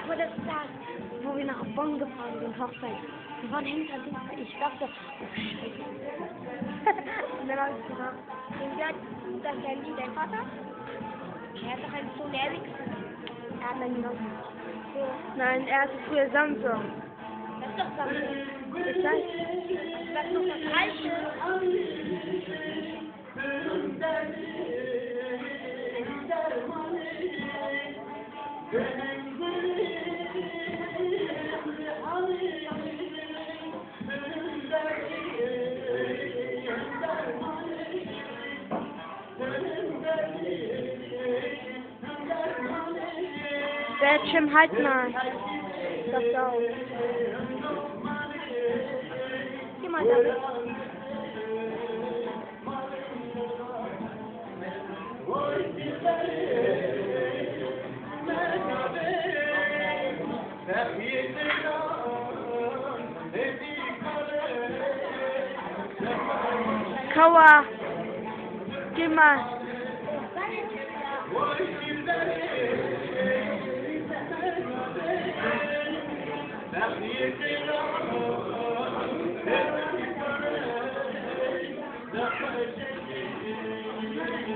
Vor der Tag, wo wir nach Bonn gefahren sind, Hochzeit. Wir waren hinter dem, ich dachte, oh Scheiße. Und dann habe ich gesagt, das ist ja nicht dein Vater? Er hat doch einen Sohn Eric. Er hat einen genommen. So. Nein, er hatte früher Samsung. Das ist doch Samsung. Ich weiß. Das ist doch das Alte. Jim, halt mal. Das auch. Geh mal damit. Kaua. Geh mal.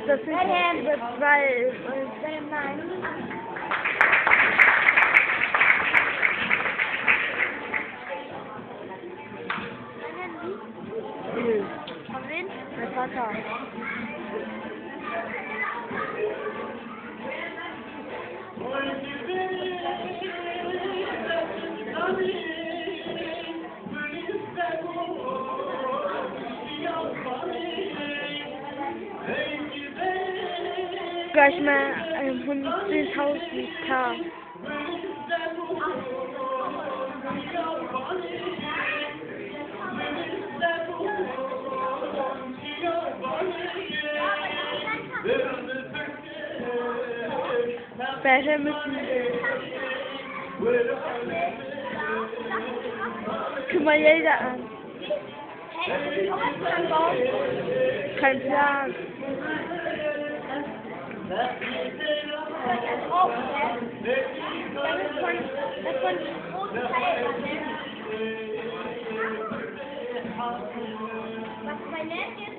Das ist weil Nein. Von wem? mein Vater. Gleich mal 110.000 K. Später müssen guck mal jeder an. Kein Plan. Was mein Nett ist?